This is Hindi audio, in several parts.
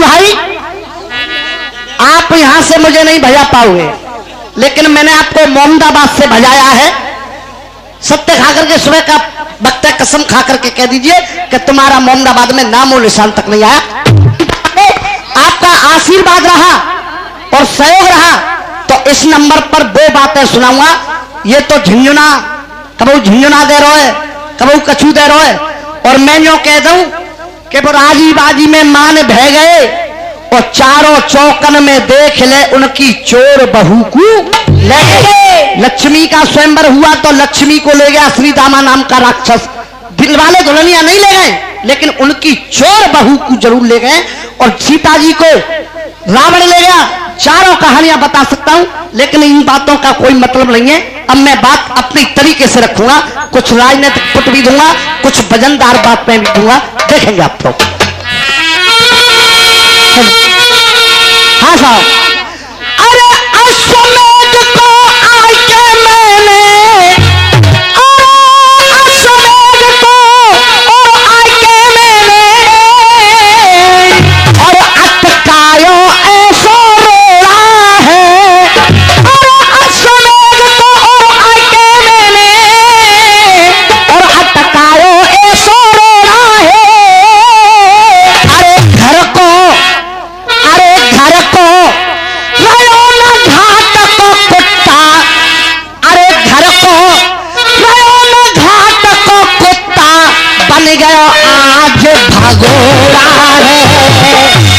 भाई आप यहां से मुझे नहीं भजा पाओगे, लेकिन मैंने आपको मोहम्मदाबाद से भजाया है। सत्य खाकर के सुबह का वक्त कसम खा करके कह दीजिए कि तुम्हारा मोहम्मदाबाद में नामो निशान तक नहीं आया। आपका आशीर्वाद रहा और सहयोग रहा तो इस नंबर पर दो बातें सुनाऊंगा। ये तो झुंझुना कबू झुंझुना दे रहे है, कबू कछू दे रहे है, और मैं जो कह दूं कि वो राजी बाजी में मान बह गए और चारों चौकन में देख ले उनकी चोर बहू को ले गए। लक्ष्मी का स्वयंवर हुआ तो लक्ष्मी को ले गया श्री दामा नाम का राक्षस। दिल वाले दुल्हनिया नहीं ले गए, लेकिन उनकी चोर बहू को जरूर ले गए। और सीता जी को रावण ले गया। चारों कहानियां बता सकता हूं, लेकिन इन बातों का कोई मतलब नहीं है। अब मैं बात अपनी तरीके से रखूंगा, कुछ राजनीतिक पुट भी दूंगा, कुछ वजनदार बात में भी दूंगा, देखेंगे आप लोग। हाँ साहब, अरे अश्वमेध को आके मैंने, अश्वमेध को आके मैंने, और अटकायो ऐसो रोड़ा है। अरे अश्वमेध को आके मैंने, और अटकायो ऐसो रोड़ा है। अरे घर को रयो न घाट को कुत्ता, अरे घर को रयो न घाट को कुत्ता, बन गयो आज भगोड़ा है।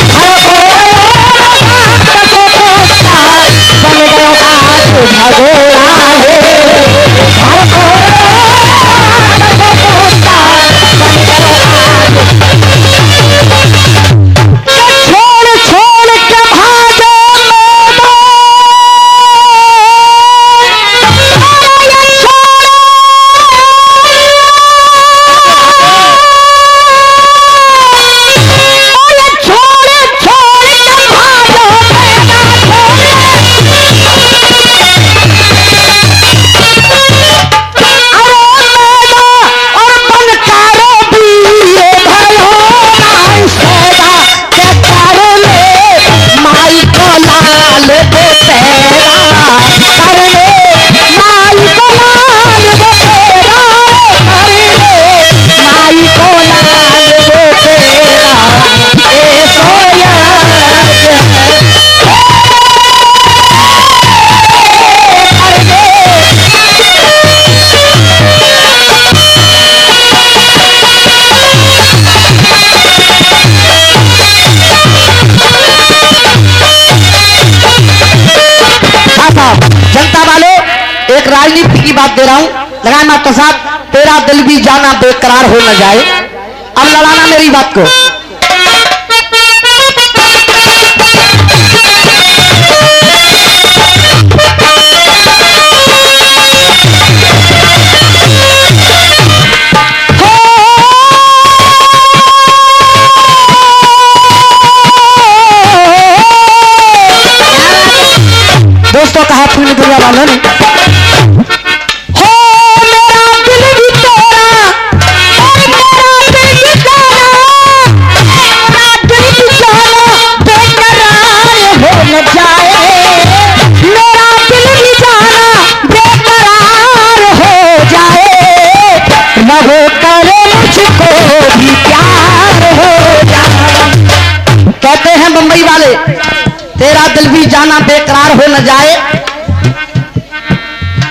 घर को रयो न घाट को कुत्ता, बन गयो आज भगोड़ा है। घर को राजनीति की बात दे रहा हूं, लगाए मास्टर साहब, तेरा दिल भी जाना बेकरार हो न जाए। अब लड़ाना मेरी बात को। दोस्तों कहा पूरी दुनिया वालों ने, कहते हैं मुंबई वाले, तेरा दिल भी जाना बेकरार हो न जाए,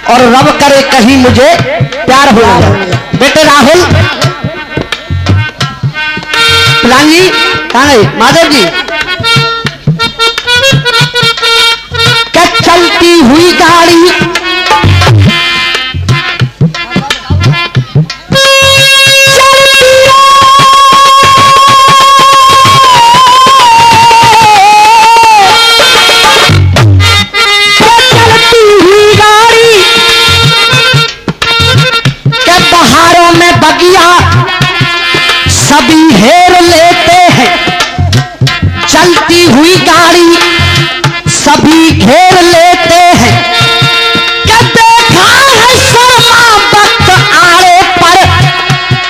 और रब करे कहीं मुझे प्यार हो न जाए। बेटे राहुल पिलान जी कहाँ गए? माधव जी, क्या चलती हुई गाड़ी सभी हेर लेते हैं, चलती हुई गाड़ी सभी घेर लेते हैं। क्या देखा है शर्मा वक्त आड़े पर,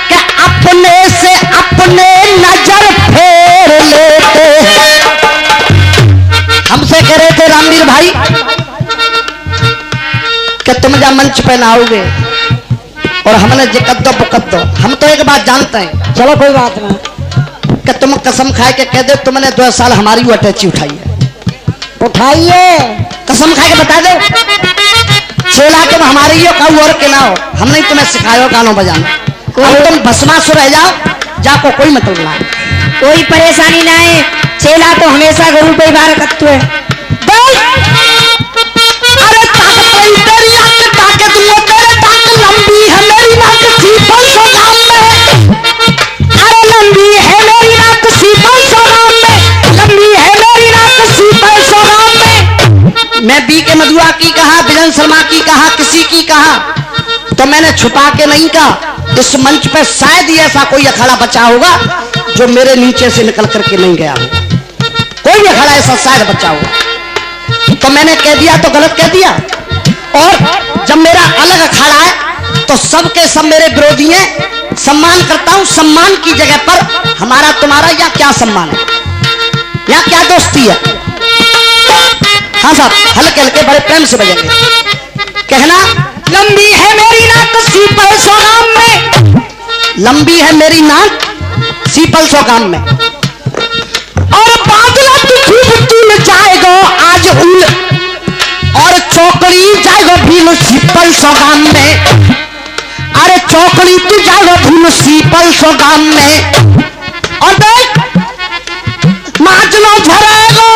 क्या अपने से अपने नजर फेर लेते हैं। कि तुम जा मंच पे ना आओगे और हमने जे कद्दो बुकद्दो। हम तो एक बात जानते हैं, चलो कोई बात ना, कि तुम कसम खाए के कह दे तुमने 2 साल हमारी वो अटैची उठाई है। उठाइए, कसम खाए के बता दो चेला तुम हमारी हो कहू और के ना हो, हम नहीं तुम्हें सिखायो गानों बजाना। अब तुम भस्मासुर रह जाओ, जाको कोई मतलब ना है, कोई परेशानी ना है। चेला तो हमेशा गुरु पे बार करते है। अरे ताकत तेरी आंख ताकत वो तेरे ताक लंबी है मेरी नाक सीपल सो गाम में। अरे लंबी है मेरी नाक सीपल सो गाम में, लंबी है मेरी नाक सीपल सो गाम में। मैं बी के मधुआ की कहा, बिजन शर्मा की कहा, किसी की कहा, तो मैंने छुपा के नहीं कहा। इस मंच पे शायद ही ऐसा कोई अखाड़ा बचा होगा जो मेरे नीचे से निकल करके नहीं गया हो। कोई भी अखाड़ा ऐसा शायद बचा होगा, तो मैंने कह दिया तो गलत कह दिया। और जब मेरा अलग अखाड़ा है तो सबके सब मेरे विरोधी हैं। सम्मान करता हूं, सम्मान की जगह पर हमारा तुम्हारा या क्या सम्मान है, या क्या दोस्ती है। हाँ साहब, हल्के हल्के बड़े प्रेम से बजेंगे। कहना लंबी है मेरी नाक सीपल सो गाम में, लंबी है मेरी नाक सीपल सो गाम में। और बादला तू तुल जाएगा आज उल, और चौकड़ी जाएगा भील सीपल सो गाम में। अरे चौकड़ी तू जाएगा भील सीपल सो गाम में। और देख माचनो झरेगा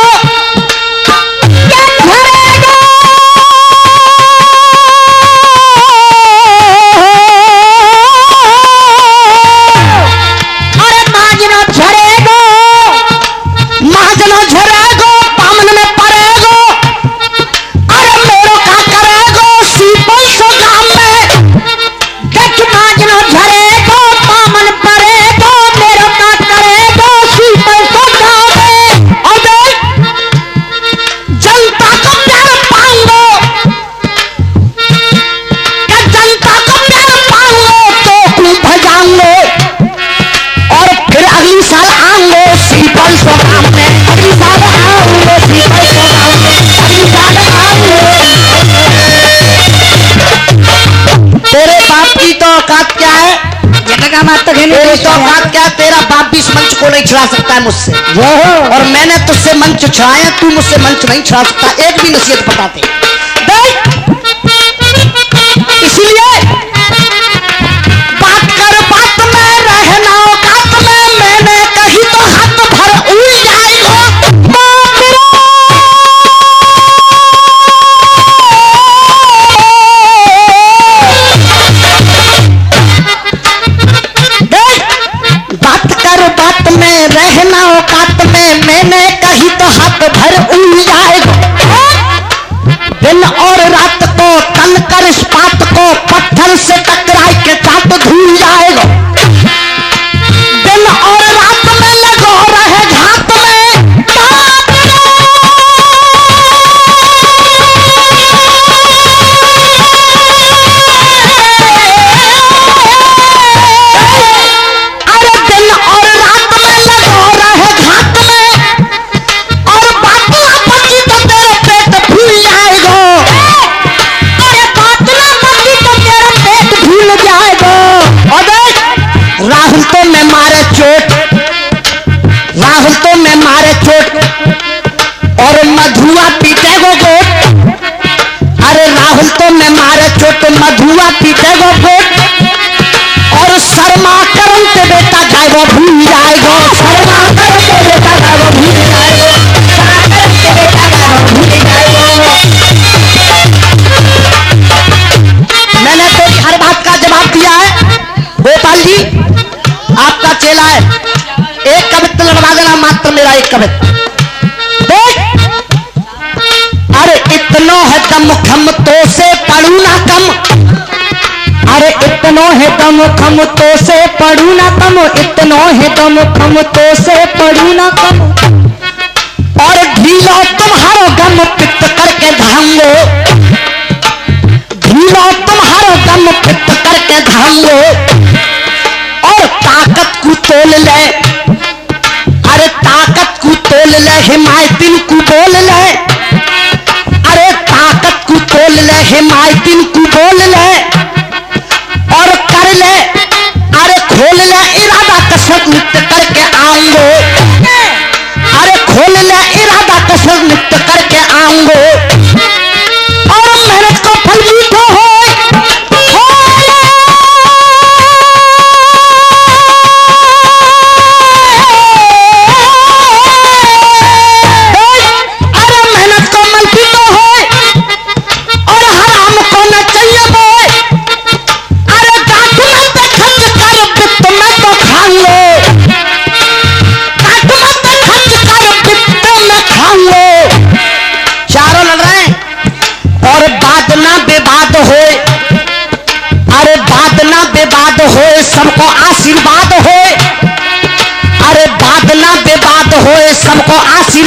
क्या तेरा बाप भी इस मंच को नहीं छिड़ा सकता है मुझसे, और मैंने तुझसे मंच छिड़ाया, तू मुझसे मंच नहीं छिड़ा सकता। एक भी नसीहत बताते इसलिए बात कर बात में रहना औकात में, मैंने कही तो हाथ भर उड़ जाएगा। बात में रहना औकात में, मैंने कही तो हाथ भर उड़ जाएगा। दिन और रात को तन कर इस्पात को पत्थर से टकराई के चाट धूल जाएगा। दिन और रात में लगो रहे घात में, राहुल तो मैं मारे चोट, राहुल तो मैं मारे चोट, और मधुआ पीटे गो गोट। अरे राहुल तो मैं मारे चोट, मधुआ पीटे गो गोट, और शर्मा करम के बेटा गायबो भूल जाएगा। शर्मा करम के बेटा गायबो भूल जाएगा, शर्मा करम के बेटा गायबो भूल जाएगा। मैंने तेरी हर बात का जवाब दिया है। गोपाल जी आपका चेला है, एक कवित्व लड़वा देना, मात्र मेरा एक कवित्व। देख अरे इतनो है दम खम तो से पढ़ू ना कम, अरे इतनो है दम खम तो से पढ़ू ना कम, इतनो है दम खम तो से पढ़ू ना कम। और ढीलो तुम्हारो गम पित्त करके धांगो, ढीलो तुम्हारो गम पित्त करके धांगो, और ताकत को तोल ले, अरे ताकत को तोल ले, हिमायतिन को बोल ले, अरे ताकत को तोल ले, हिमायतिन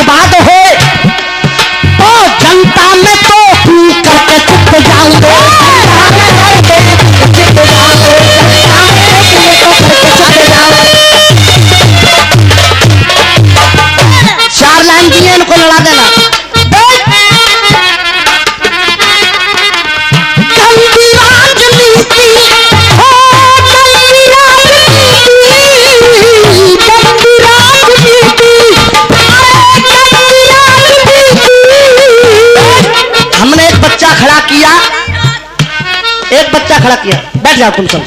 बर्बाद हो तो जनता में तो तू करके चुप जाऊंगे, चार लाइन दिए इनको लड़ा देना। गंदी राजनीति हो, गंदी राजनीति, गंदी राजनीति, गंदी राजनीति। हमने एक बच्चा खड़ा किया, एक बच्चा खड़ा किया, बैठ जाओ तुम सब।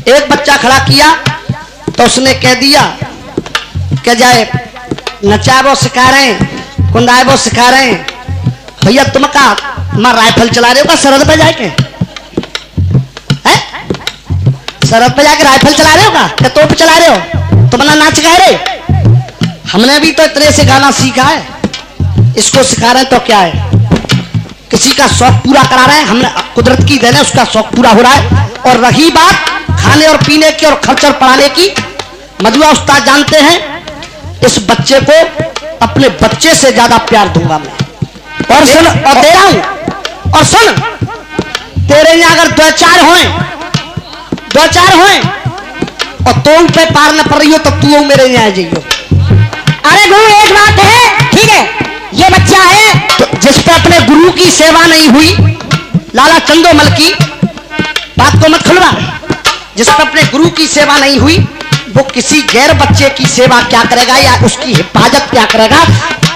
एक बच्चा खड़ा किया तो उसने कह दिया क्या जाए नचाबो सिखा रहे हैं, कुंदाबो सिखा रहे हैं। भैया तुम का मैं राइफल चला रहे हो का सरहद पे जाके, हैं सरहद पे जाके राइफल चला रहे हो का तोप चला रहे हो, तुम ना नाच गा रहे। हमने भी तो इतने से गाना सीखा है, इसको सिखा रहे हैं तो क्या है, किसी का शौक पूरा करा रहे हैं। हमने कुदरत की देन है, उसका शौक पूरा हो रहा है। और रही बात खाने और पीने की और खर्च और पढ़ाने की, मधुआ उस्ताद जानते हैं इस बच्चे को अपने बच्चे से ज्यादा प्यार दूंगा मैं। और सुन और दे रहा हूं, और सुन तेरे यहाँ अगर दो चार होए और तुम पे पार न पड़ रही हो तो तू मेरे यहाँ आ जाइयो। अरे गुरु एक बात है, ठीक है ये बच्चा है तो जिस पे अपने गुरु की सेवा नहीं हुई, लाला चंदोमल की बात को मत खुलवा, जिस पे अपने गुरु की सेवा नहीं हुई वो किसी गैर बच्चे की सेवा क्या करेगा या उसकी हिफाजत क्या करेगा।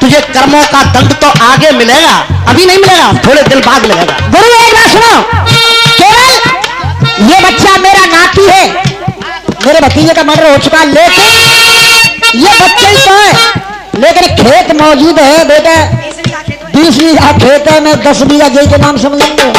तुझे कर्मों का दंड तो आगे मिलेगा, अभी नहीं मिलेगा, थोड़े दिन बाद मिलेगा। गुरु एक बात सुनो, केवल ये बच्चा मेरा नाती है, मेरे भतीजे का मर्डर हो चुका, लेकिन ये बच्चे ही तो है, लेकिन खेत मौजूद है बेटा, 20 बीघा खेत है, मैं 10 बीघा जय के नाम समझ लेंगे।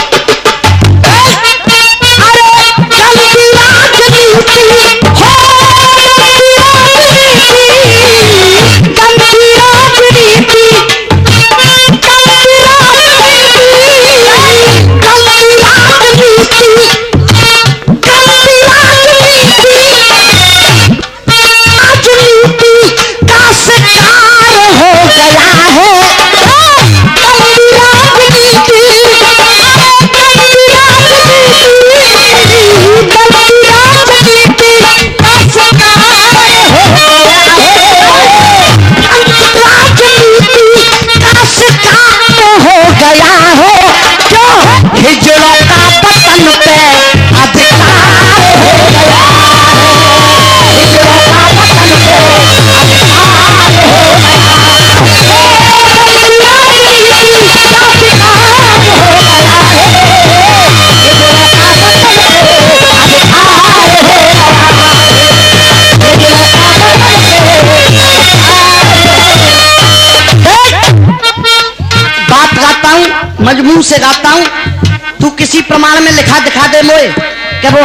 मजबूर से गाता हूं, तू किसी प्रमाण में लिखा दिखा दे मोए कि वो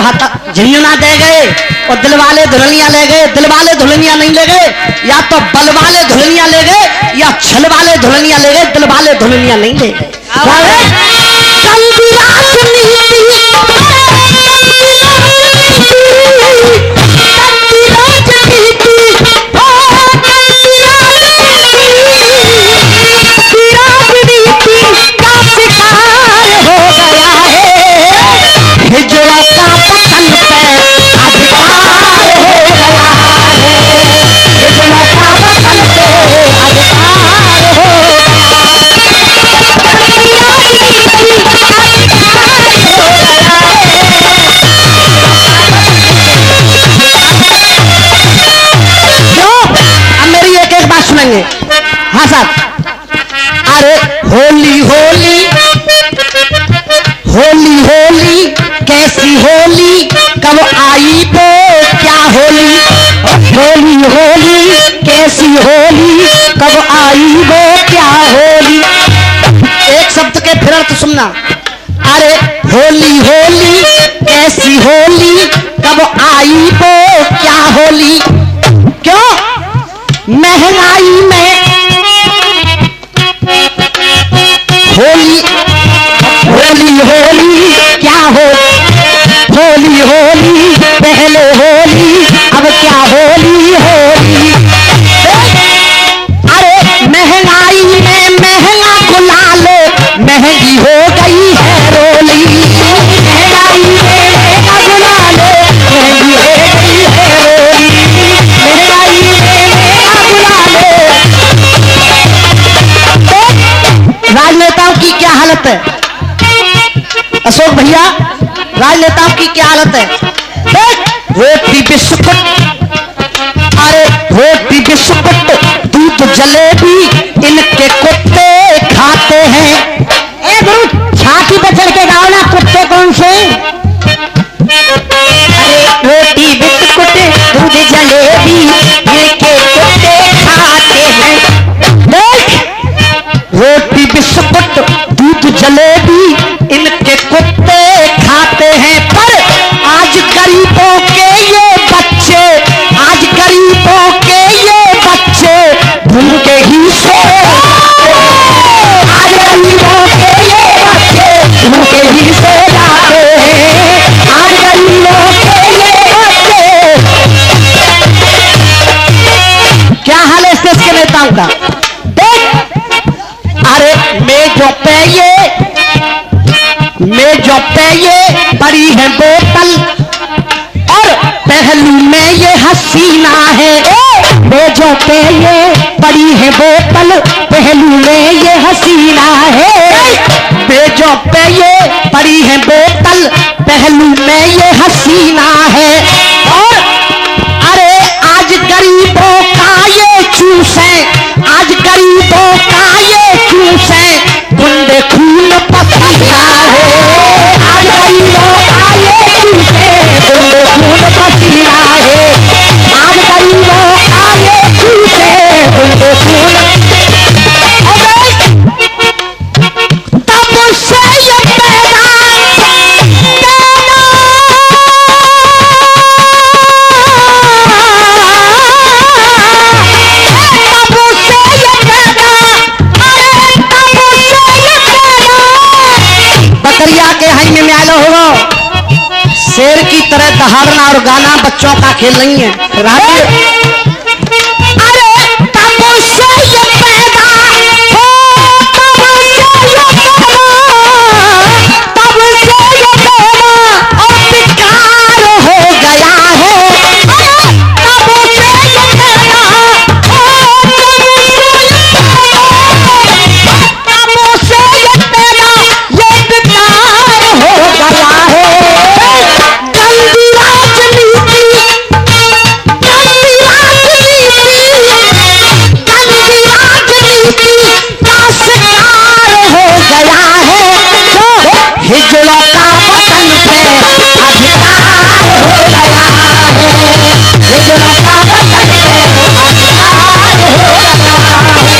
झिंझुना दे गए और दिल वाले धुलनिया ले गए। दिल वाले धुलनिया नहीं ले गए, या तो बल वाले धुलनिया ले गए या छल वाले धुलनिया ले गए, दिल वाले धुलनिया नहीं ले गए। हाँ साहब, अरे होली होली होली होली कैसी होली कब आई वो क्या होली, होली होली कैसी होली कब आई वो क्या होली। एक शब्द के फिर अर्थ सुनना, अरे होली होली कैसी होली कब आई वो क्या होली। क्यों महंगाई में होली होली होली क्या हो, होली होली पहले होली अब क्या होली होली। अरे महंगी हो गई है रोली, महंगाई में मेरा बुला लो, महंगी हो गई है रोली, महंगाई में मेरा बुला लो। राजनेताओं की क्या हालत है अशोक भैया, राजनेताओं की क्या हालत है। रोटी बिस्कुट, अरे रोटी बिस्कुट दूध जलेबी इनके कुत्ते खाते हैं। ए गुरु छाती पे चढ़ के गाओ ना, कुत्ते कौन से। अरे रोटी बिस्कुट दूध जलेबी इनके कुत्ते खाते हैं। देख रोटी बिस्कुट दूध जलेबी इनके कुत्ते खाते हैं, पर आज गरीबों के ये बच्चे, आज गरीबों के ये बच्चे भूखे ही सो, आज गरीबों के ये बच्चे भूखे ही सो जाते हैं, आज गरीबों के ये बच्चे। क्या हाल है इस देश के नेताओं का। देख अरे मेजों पे ये बड़ी है बोतल और पहलू में ये हसीना है। मेजों पे ये बड़ी है बोतल, पहलू में ये हसीना है। मेजों पे ये बड़ी है बोतल, पहलू में ये हसीना है। और अरे आज गरीबों का ये चूसे, आज गरीबों का ये चूसे गुंडे खून पसीना है। आज गरीबों का ये चूसे गुंडे खून पसीना है। आज गरीबों का ये चूसे गुंडे खून। तब से ये पैदा बकरिया के हाई में आलो हो, शेर की तरह दहाड़ना और गाना बच्चों का खेल नहीं है। अरे तब से ये पैदा हो, तब से ये पैदा, तब से ये पैदा और बेकार हो गया है। तब से ये पैदा हो, तब से ये पैदा ये बेकार हो गया है। गंदी राजनीति, गंदी राजनीति, गंदी राजनीति का शिकार हो गया है। जो हिजड़ों का वतन पे अधिकार हो गया है, हिजड़ों का वतन पे अधिकार हो गया है।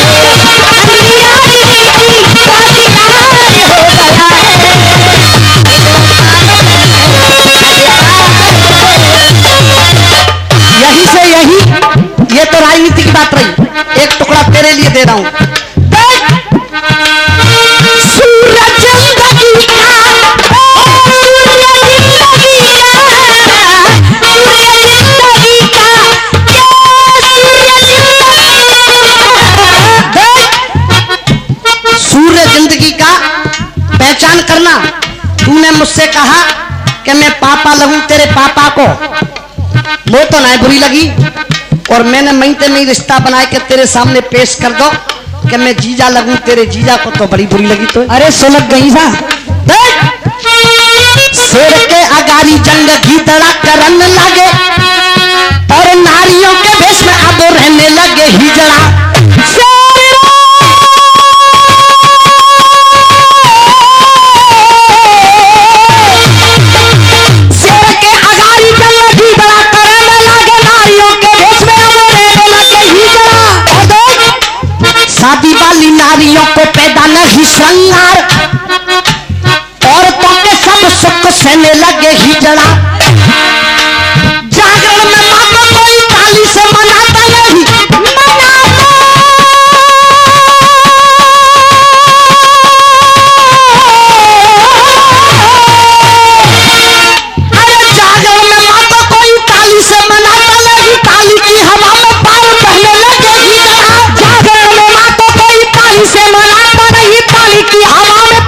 गंदी राजनीति का शिकार हो गया है। यही से यही, ये तो राजनीति की बात रही। एक टुकड़ा तेरे लिए दे रहा हूं। सूरज जिंदगी का, सूरज जिंदगी का, सूरज जिंदगी का, सूर्य जिंदगी का पहचान करना। तूने मुझसे कहा कि मैं पापा लगूं तेरे पापा को, वो तो ना बुरी लगी, और मैंने महीने में रिश्ता बना के तेरे सामने पेश कर दो कि मैं जीजा लगूं तेरे जीजा को, तो बड़ी बुरी लगी। तो अरे सुलग गई सा। शेर के अगारी जंग गीदड़ा करन लगे और नारियों के भेष में अब रहने लगे हिजड़ा। शादी वाली नारियों को पैदा नहीं श्रृंगार, औरतों के सब सुख सहने लगे हिजड़ा। जागरण में माता कोई ताली से मनाता नहीं, अरे जागरण में माता कोई ताली से मनाता नहीं, ताली की हवा में पार बहने लगे हिजड़ा। जागरण में माता कोई ताली से मनाता नहीं, ताली की हवा में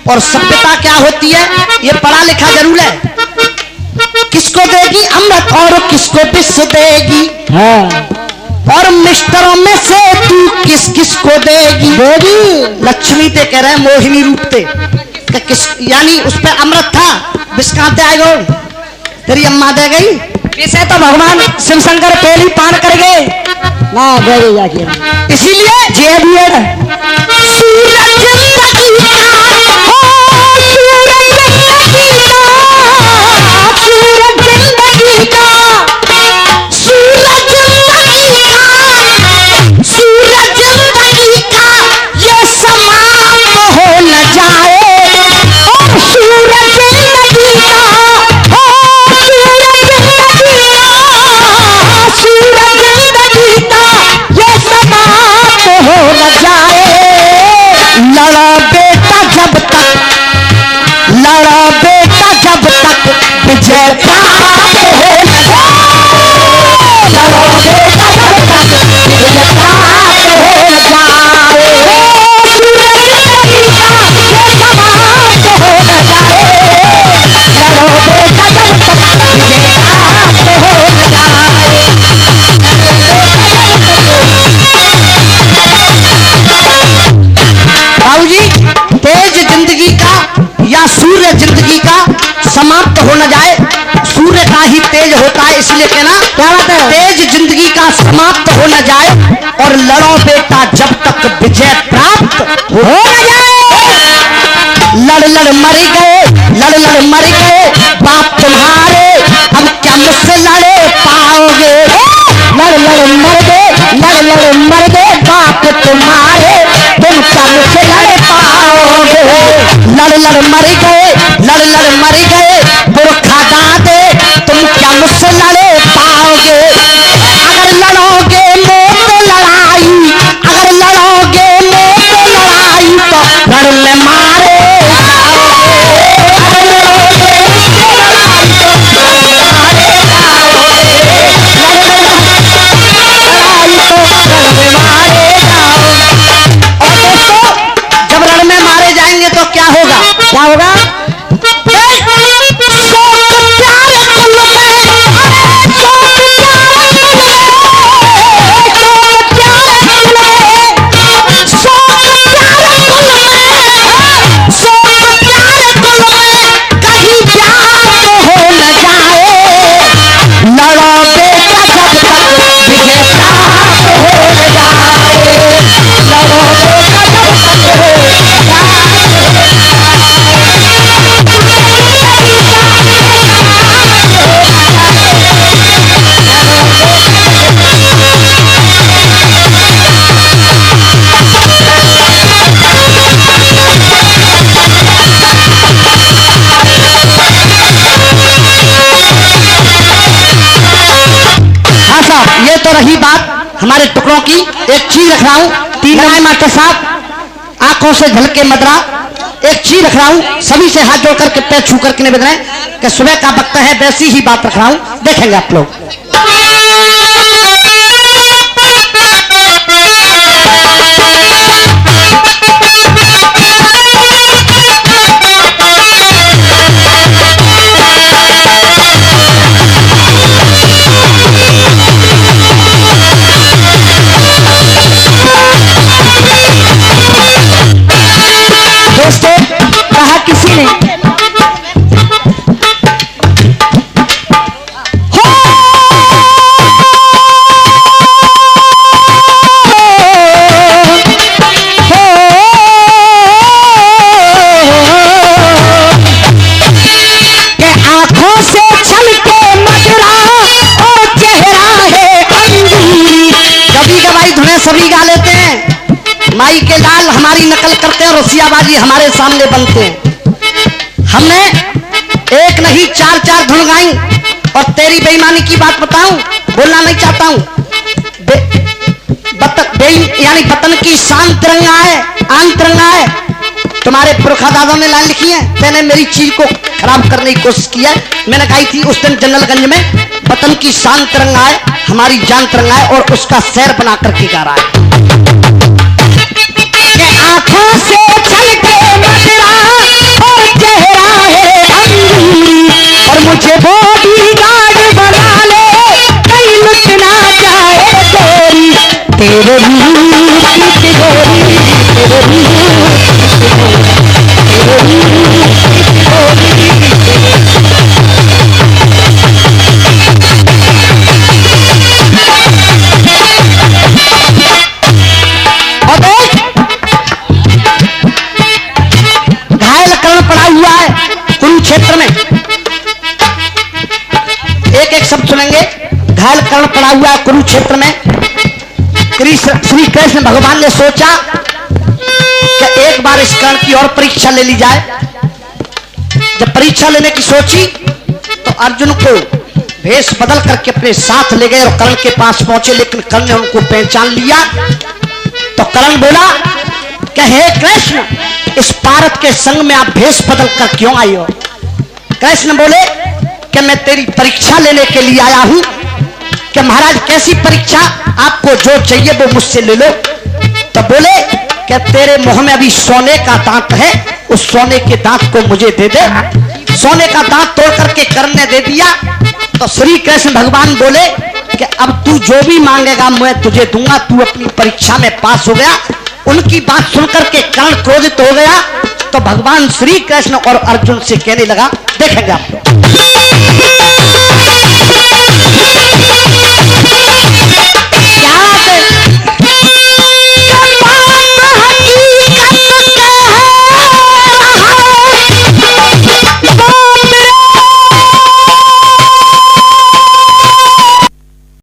और सभ्यता क्या होती है ये पढ़ा लिखा जरूर है। किसको देगी अमृत और किसको विष देगी, और मिस्टरों में से तू किस किस को देगी। लक्ष्मी ते कह रहे हैं मोहिनी रूप ते किस, यानी उस पे अमृत था, विष कहां से आएगा, तेरी अम्मा दे गई। इसे तो भगवान शिव शंकर पहली पान कर गए ना, दे जाके इसीलिए जे दिए सूर्य जिंदगी का समाप्त हो न जाए, सूर्य का ही तेज होता है, इसलिए कहना क्या बात है, तेज जिंदगी का समाप्त हो न जाए, और लड़ो बेटा जब तक विजय प्राप्त हो न जाए। लड़ लड़ मर गए, लड़ लड़ मर गए बाप तुम्हारे, अब क्या मुझसे लड़े पाओगे। लड़ लड़ मर गए, लड़ लड़ मर गए बाप तुम्हारे, तुम क्या मुझसे लड़े पाओगे। लड़ लड़ मर गए, लड़ लड़ मर गए पुरखा दादे, तुम क्या मुझसे लड़े पाओगे। अगर लड़ोगे मोत लड़ाई, अगर लड़ोगे मोत लड़ाई तो रण में मारे क्या होगा, तो रही बात हमारे टुकड़ों की। एक चीज रख रहा हूं, तीन राय मास्टर साहब आंखों से झलके मदरा, एक चीज रख रहा हूं, सभी से हाथ जोड़कर के पैर छू करके निवेदन है कि सुबह का वक्त है, वैसी ही बात रख रहा हूं, देखेंगे आप लोग। कहा किसी ने आंखों से छलके मदरा और चेहरा है अंजीर। कभी कभाई धुने सभी गा लेते हैं, माई के लाल हमारी नकल करते हैं, रसियाबाजी हमारे सामने बनते हैं। हमने एक नहीं चार चार धुन गाई, और तेरी बेईमानी की बात बताऊं, बोलना नहीं चाहता हूं, यानी वतन की शान तिरंगा है, आन तिरंगा है। तुम्हारे पुरखा दादा ने लाइन लिखी है, मैंने मेरी चीज को खराब करने की कोशिश की है। मैंने कही थी उस दिन जनरलगंज में, वतन की शान तिरंगा है, हमारी जान तिरंगा है, और उसका सैर बना करके गा रहा है। आंखों से छलके मदरा और मुझे बॉडीगार्ड बना ले, कहीं लुट ना जाए गोरी, तेरे रूप की गोरी, तेरे रूप कुरुक्षेत्र में एक एक शब्द सुनेंगे। घायल कर्ण पड़ा हुआ है कुरुक्षेत्र में। श्री कृष्ण भगवान ने सोचा कि एक बार इस कर्ण की और परीक्षा ले ली जाए। जब परीक्षा लेने की सोची तो अर्जुन को भेष बदल करके अपने साथ ले गए और कर्ण के पास पहुंचे, लेकिन कर्ण ने उनको पहचान लिया। तो कर्ण बोला कि हे कृष्ण, इस पारत के संग में आप भेष बदल कर क्यों आए हो? कृष्ण बोले कि मैं तेरी परीक्षा लेने के लिए आया हूं। कि महाराज कैसी परीक्षा? आपको जो चाहिए वो मुझसे ले लो। तो बोले कि तेरे मुंह में अभी सोने का दांत है, उस सोने के दांत को मुझे दे दे। सोने का दांत तोड़ करके कर्ण ने दे दिया। तो श्री कृष्ण भगवान बोले कि अब तू जो भी मांगेगा मैं तुझे दूंगा, तू अपनी परीक्षा में पास हो गया। उनकी बात सुनकर के कर्ण क्रोधित हो गया। तो भगवान श्री कृष्ण और अर्जुन से कहने लगा, देखेंगे आप लोग।